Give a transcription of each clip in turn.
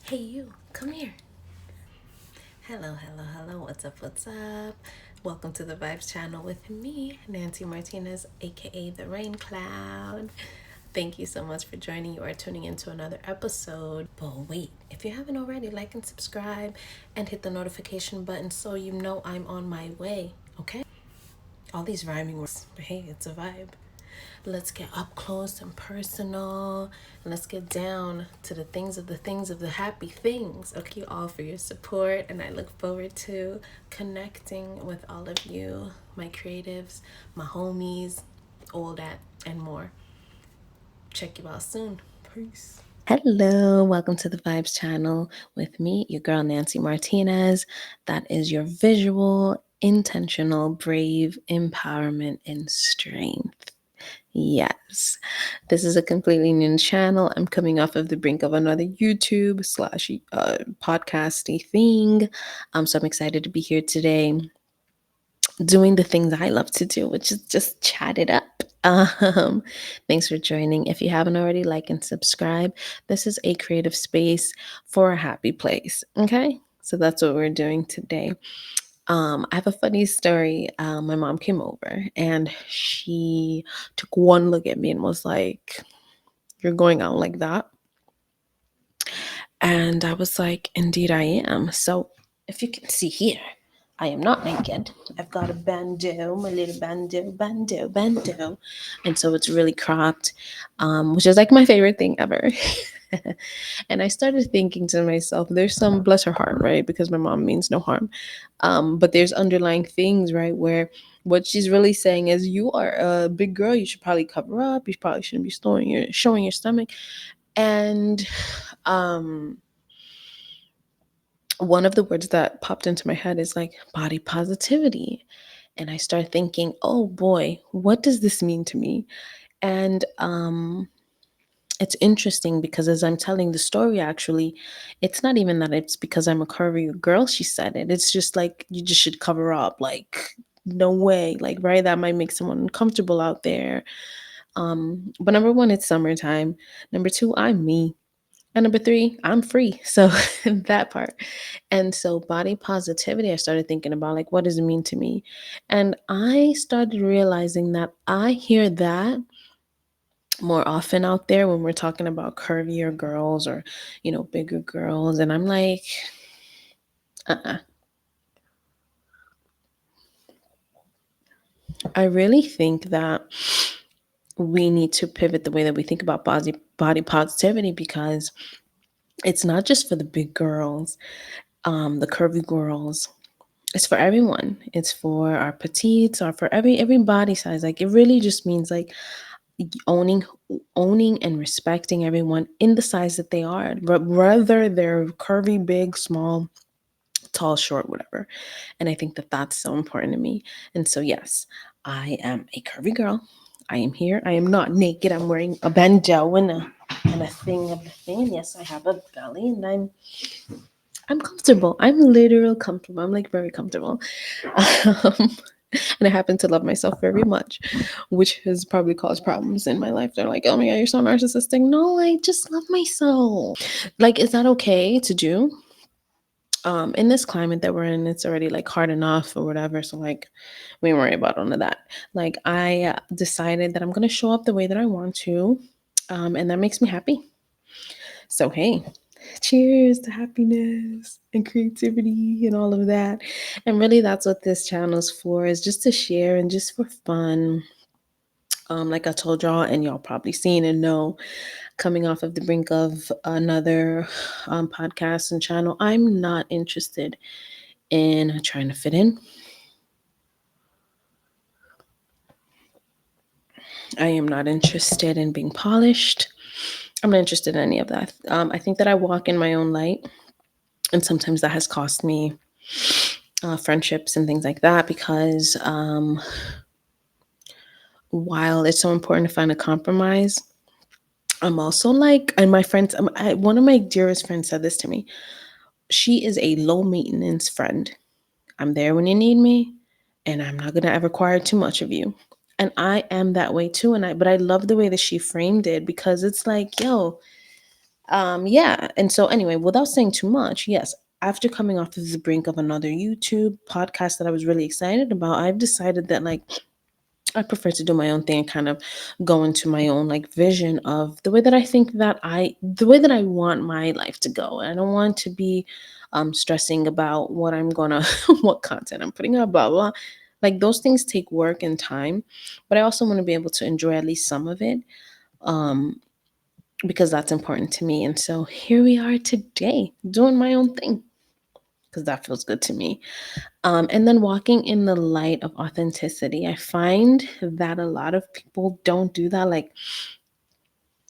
Hey, you, come here. Hello. What's up? Welcome to the V.I.B.E.S channel with me, Nancy Martinez, aka The Rain Cloud. Thank you so much for joining. You are tuning into another episode. But wait, if you haven't already, like and subscribe and hit the notification button so you know I'm on my way, okay? All these rhyming words, but hey, it's a vibe. Let's get up close and personal, and let's get down to the happy things. Okay, you all for your support, and I look forward to connecting with all of you, my creatives, my homies, all that and more. Check you out soon. Peace. Hello, welcome to the V.I.B.E.S channel with me, your girl Nancy Martinez. That is your visual, intentional, brave empowerment and strength. Yes, this is a completely new channel. I'm coming off of the brink of another YouTube slash podcasty thing. So I'm excited to be here today doing the things I love to do, which is just chat it up. Thanks for joining. If you haven't already, like and subscribe. This is a creative space for a happy place. Okay, so that's what we're doing today. I have a funny story. My mom came over and she took one look at me and was like, "You're going out like that?" And I was like, "Indeed, I am." So, if you can see here, I am not naked. I've got a bandeau, my little bandeau. And so it's really cropped, which is like my favorite thing ever. And I started thinking to myself, there's some, bless her heart, right? Because my mom means no harm. But there's underlying things, right? Where what she's really saying is, you are a big girl. You should probably cover up. You probably shouldn't be showing your stomach. And um, one of the words that popped into my head is like body positivity. And I start thinking, oh boy, what does this mean to me? And it's interesting because as I'm telling the story, actually, it's not even that it's because I'm a curvy girl, she said it. It's just like, you just should cover up. Like, no way. Like, right? That might make someone uncomfortable out there. But number one, it's summertime. Number two, I'm me. And number three, I'm free. So that part. And so body positivity, I started thinking about like, what does it mean to me? And I started realizing that I hear that more often out there when we're talking about curvier girls or, bigger girls. And I'm like, uh-uh. I really think that we need to pivot the way that we think about body positivity, because it's not just for the big girls, the curvy girls. It's for everyone. It's for our petites or for every body size. Like, it really just means like owning owning and respecting everyone in the size that they are, but whether they're curvy, big, small, tall, short, whatever. And I think that that's so important to me. And so yes, I am a curvy girl. I am here. I am not naked. I'm wearing a bandeau and a thing of the thing. And yes, I have a belly, and I'm comfortable. I'm literal comfortable. I'm like very comfortable. Um, and I happen to love myself very much, which has probably caused problems in my life. They're like, oh my God, you're so narcissistic. No, I just love myself. Like, is that okay to do? In this climate that we're in, it's already like hard enough or whatever. So like, we ain't worry about none of that. Like, I decided that I'm gonna show up the way that I want to, and that makes me happy. So hey, cheers to happiness and creativity and all of that. And really, that's what this channel is for, is just to share and just for fun. Like I told y'all, and y'all probably seen and know, coming off of the brink of another podcast and channel, I'm not interested in trying to fit in. I am not interested in being polished. I'm not interested in any of that. I think that I walk in my own light, and sometimes that has cost me friendships and things like that, because while it's so important to find a compromise, I'm also like, and my friends, one of my dearest friends said this to me. She is a low maintenance friend. I'm there when you need me, and I'm not gonna ever require too much of you. And I am that way too. But I love the way that she framed it, because it's like, yo, Yeah. And so, anyway, without saying too much, yes, after coming off of the brink of another YouTube podcast that I was really excited about, I've decided that, like, I prefer to do my own thing and kind of go into my own like vision of the way that I think that the way that I want my life to go. I don't want to be stressing about what I'm gonna, what content I'm putting up, blah, blah. Like those things take work and time, but I also want to be able to enjoy at least some of it um, because that's important to me. And so here we are today doing my own thing because that feels good to me. And then walking in the light of authenticity. I find that a lot of people don't do that. Like,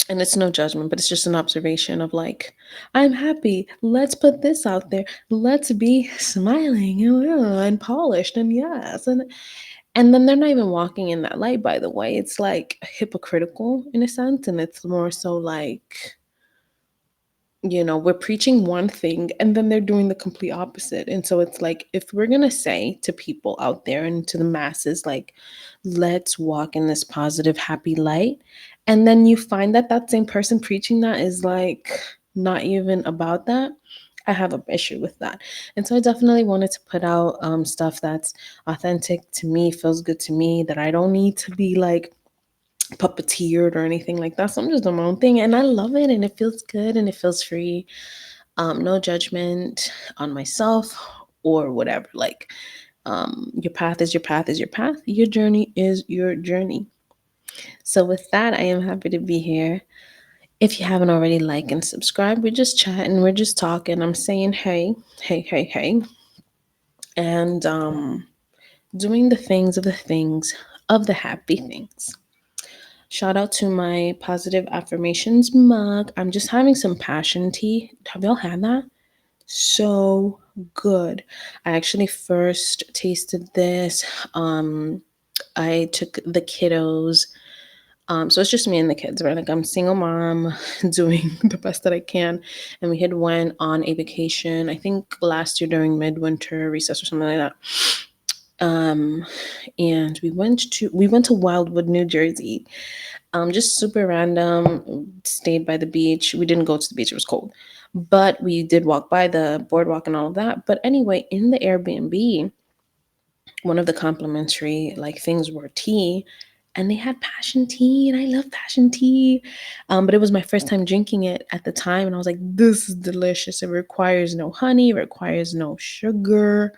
and it's no judgment, but it's just an observation of like, I'm happy. Let's put this out there. Let's be smiling and polished and yes. And then they're not even walking in that light, by the way. It's like hypocritical in a sense. And it's more so like, we're preaching one thing and then they're doing the complete opposite. And so it's like, if we're going to say to people out there and to the masses, like, let's walk in this positive, happy light. And then you find that that same person preaching that is like not even about that. I have an issue with that. And so I definitely wanted to put out stuff that's authentic to me, feels good to me, that I don't need to be like puppeteered or anything like that. So I'm just doing my own thing and I love it and it feels good and it feels free. No judgment on myself or whatever. Like, your path is your path is your path. Your journey is your journey. So with that, I am happy to be here. If you haven't already, like and subscribe. We're just chatting, we're just talking. I'm saying hey, hey, hey, hey. And doing the things of the happy things. Shout out to my positive affirmations mug. I'm just having some passion tea. Have y'all had that? So good. I actually first tasted this. I took the kiddos. So it's just me and the kids, right? Like I'm single mom doing the best that I can. And we had went on a vacation, I think last year during midwinter recess or something like that. And we went to Wildwood, New Jersey. Just super random. Stayed by the beach. We didn't go to the beach; it was cold, but we did walk by the boardwalk and all of that. But anyway, in the Airbnb, one of the complimentary like things were tea, and they had passion tea, and I love passion tea. But it was my first time drinking it at the time, and I was like, "This is delicious. It requires no honey, it requires no sugar."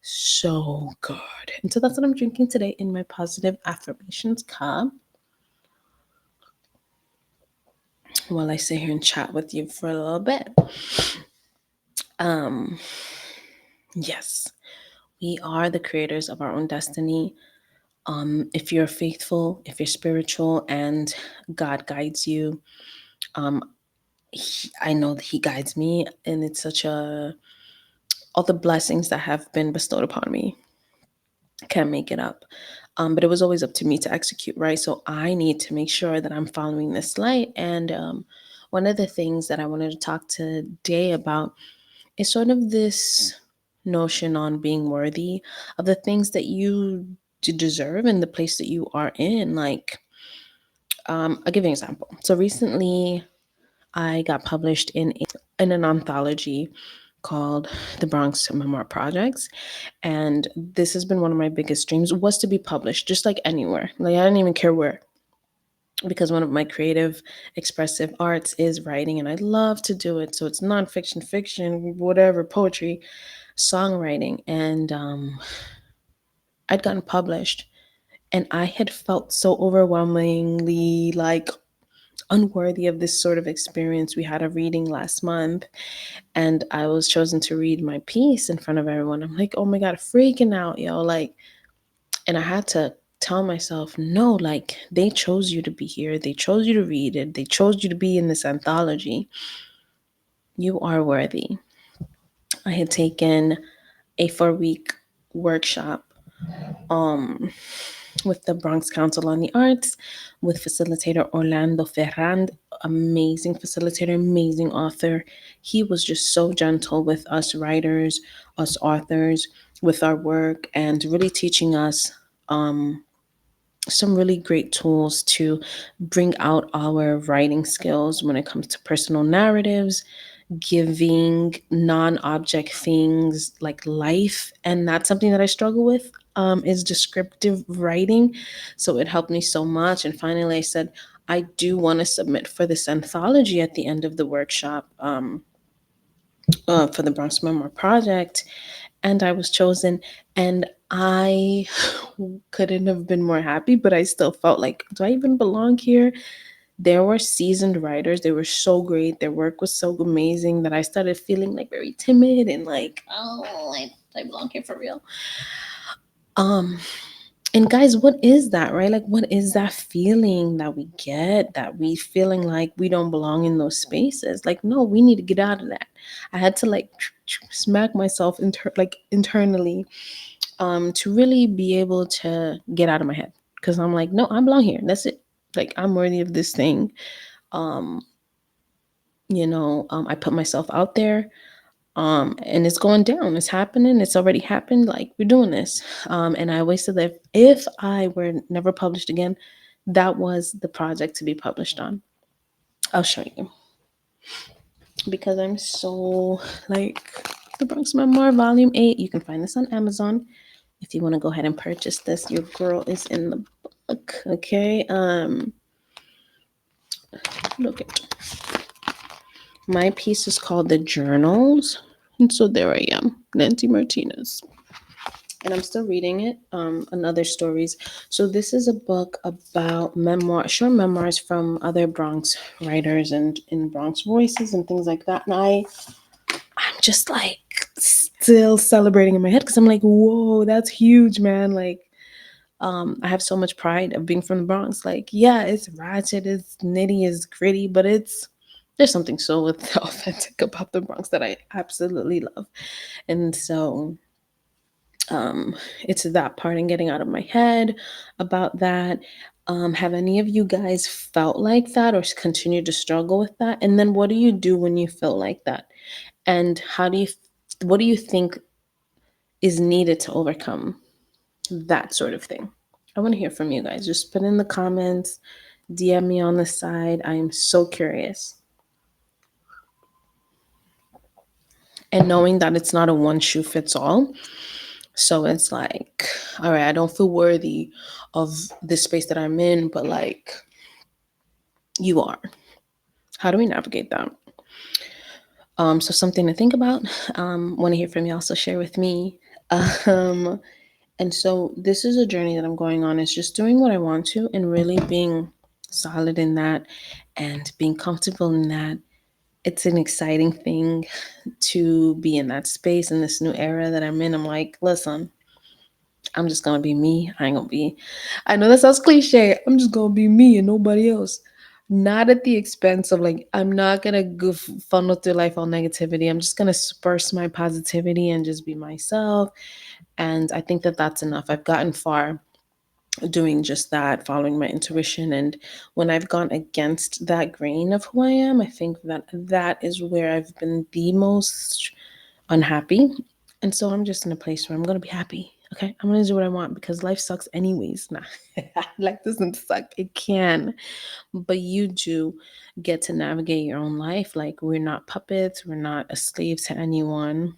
So good. And so that's what I'm drinking today in my positive affirmations cup while I sit here and chat with you for a little bit. Um, yes, we are the creators of our own destiny. If you're faithful, if you're spiritual, and God guides you, um, I know that He guides me, and it's such a all the blessings that have been bestowed upon me can't make it up. But it was always up to me to execute, right? So I need to make sure that I'm following this light. And one of the things that I wanted to talk today about is sort of this notion on being worthy of the things that you deserve and the place that you are in. Like, I'll give you an example. So recently, I got published in an anthology called the Bronx Memoir Projects. And this has been one of my biggest dreams was to be published, just like anywhere. Like I didn't even care where, because one of my creative expressive arts is writing and I love to do it. So it's nonfiction, fiction, whatever, poetry, songwriting. And I'd gotten published and I had felt so overwhelmingly like unworthy of this sort of experience. We had a reading last month and I was chosen to read my piece in front of everyone. I'm like, oh my God, freaking out, yo. Like, and I had to tell myself, no, like they chose you to be here. They chose you to read it. They chose you to be in this anthology. You are worthy. I had taken a 4-week workshop with the Bronx Council on the Arts, with facilitator Orlando Ferrand, amazing facilitator, amazing author. He was just so gentle with us writers, us authors, with our work, and really teaching us some really great tools to bring out our writing skills when it comes to personal narratives, giving non-object things like life. And that's something that I struggle with, is descriptive writing. So it helped me so much. And finally I said, I do want to submit for this anthology at the end of the workshop, for the Bronx Memoir Project, and I was chosen. And I couldn't have been more happy, but I still felt like, do I even belong here? There were seasoned writers. They were so great. Their work was so amazing that I started feeling like very timid and like, oh, I belong here for real. Um, and guys, what is that, right? Like, what is that feeling that we get, that we feeling like we don't belong in those spaces? Like, no, we need to get out of that. I had to like smack myself like internally, to really be able to get out of my head, because I'm like, no, I belong here. That's it. Like, I'm worthy of this thing. Um, I put myself out there, and it's going down. It's happening. It's already happened. Like, we're doing this. And I always said that if I were never published again, that was the project to be published on. I'll show you, because I'm so like, the Bronx Memoir Volume 8. You can find this on Amazon if you want to go ahead and purchase this. Your girl is in the book. Okay. Look at my piece is called The Journals. And so there I am, Nancy Martinez. And I'm still reading it. Another stories. So this is a book about short memoirs from other Bronx writers and in Bronx voices and things like that. And I'm just like still celebrating in my head, because I'm like, whoa, that's huge, man. Like, I have so much pride of being from the Bronx. Like, yeah, it's ratchet, it's nitty, it's gritty, but there's something so authentic about the Bronx that I absolutely love. And so, it's that part and getting out of my head about that. Have any of you guys felt like that or continue to struggle with that? And then what do you do when you feel like that? And what do you think is needed to overcome that sort of thing? I want to hear from you guys. Just put in the comments, DM me on the side. I am so curious. And knowing that it's not a one shoe fits all. So it's like, all right, I don't feel worthy of this space that I'm in, but like, you are. How do we navigate that? So something to think about. Want to hear from you. Also share with me. Um, and so this is a journey that I'm going on. It's just doing what I want to and really being solid in that and being comfortable in that. It's an exciting thing to be in that space in this new era that I'm in. I'm like, listen, I'm just gonna be me. I ain't gonna be. I know that sounds cliche. I'm just gonna be me and nobody else. Not at the expense of like, I'm not gonna funnel through life all negativity. I'm just gonna disperse my positivity and just be myself. And I think that that's enough. I've gotten far doing just that, following my intuition. And when I've gone against that grain of who I am, I think that that is where I've been the most unhappy. And so I'm just in a place where I'm gonna be happy. Okay, I'm gonna do what I want because life sucks anyways. Nah, life doesn't suck. It can, but you do get to navigate your own life. Like, we're not puppets. We're not a slave to anyone.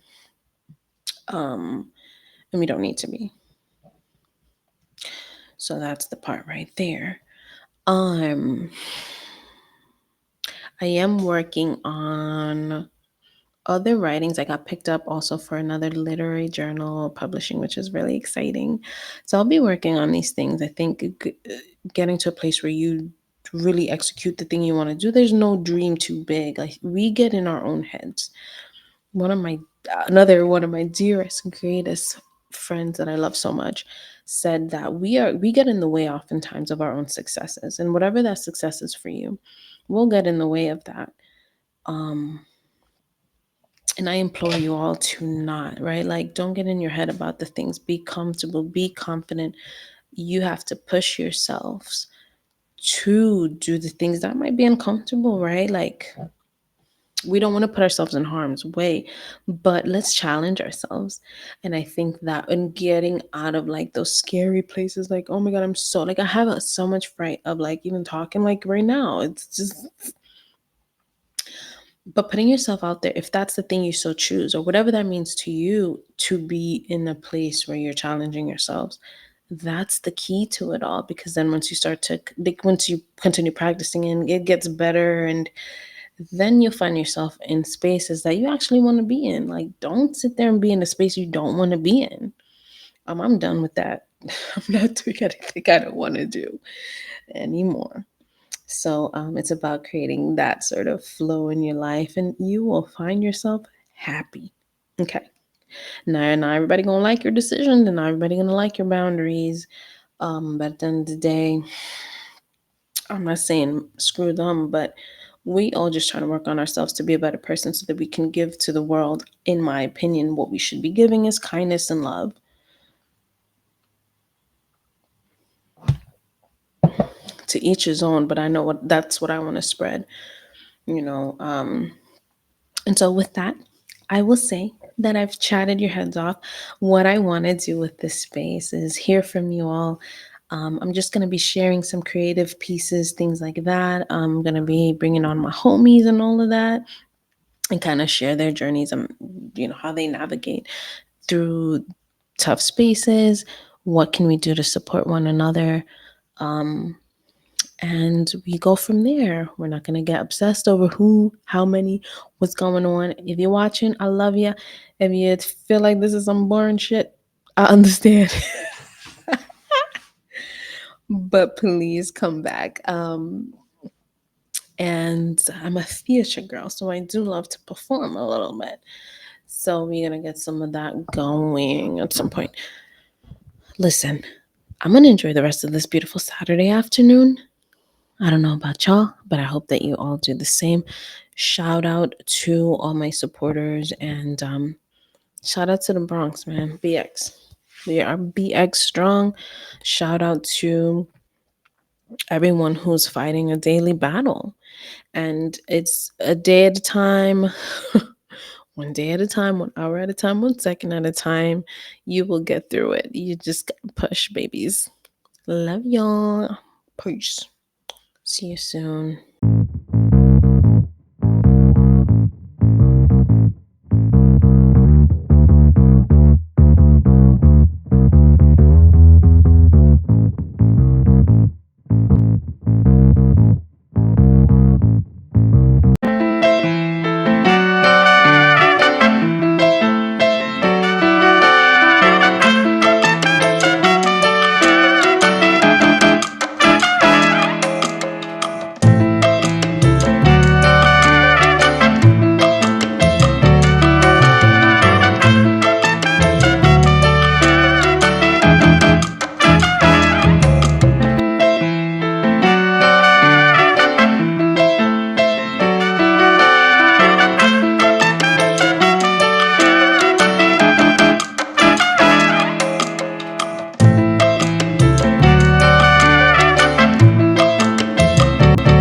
And we don't need to be. So that's the part right there. Um, I am working on other writings. I got picked up also for another literary journal publishing, which is really exciting. So I'll be working on these things. I think getting to a place where you really execute the thing you want to do, there's no dream too big. Like, we get in our own heads. Another one of my dearest and greatest friends that I love so much said that we get in the way oftentimes of our own successes, and whatever that success is for you, we'll get in the way of that. And I implore you all to not, right? Like, don't get in your head about the things. Be comfortable, be confident. You have to push yourselves to do the things that might be uncomfortable, right? Like, We don't want to put ourselves in harm's way, but let's challenge ourselves. And I think that in getting out of like those scary places, like, oh my God, I'm so like, I have so much fright of like even talking like right now. It's just, but putting yourself out there, if that's the thing you so choose, or whatever that means to you, to be in a place where you're challenging yourselves, that's the key to it all. Because then once you start to, like, once you continue practicing and it gets better, and then you'll find yourself in spaces that you actually want to be in. Like, don't sit there and be in a space you don't want to be in. I'm done with that. I'm not doing anything I don't want to do anymore. So it's about creating that sort of flow in your life, and you will find yourself happy. Okay. Now, not everybody gonna like your decisions, and not everybody gonna like your boundaries. But at the end of the day, I'm not saying screw them, but we all just trying to work on ourselves to be a better person so that we can give to the world, in my opinion, what we should be giving is kindness and love. To each his own, but I know what that's what I want to spread, you know. And so with that, I will say that I've chatted your heads off. What I want to do with this space is hear from you all. I'm just going to be sharing some creative pieces, things like that. I'm going to be bringing on my homies and all of that, and kind of share their journeys and, how they navigate through tough spaces. What can we do to support one another? Um, and we go from there. We're not going to get obsessed over who, how many, what's going on. If you're watching, I love you. If you feel like this is some boring shit, I understand. But please come back. And I'm a theater girl, so I do love to perform a little bit. So we're going to get some of that going at some point. Listen, I'm going to enjoy the rest of this beautiful Saturday afternoon. I don't know about y'all, but I hope that you all do the same. Shout out to all my supporters, and shout out to the Bronx, man. BX. We are BX strong. Shout out to everyone who's fighting a daily battle. And it's a day at a time, one day at a time, 1 hour at a time, 1 second at a time. You will get through it. You just gotta push, babies. Love y'all. Peace. See you soon.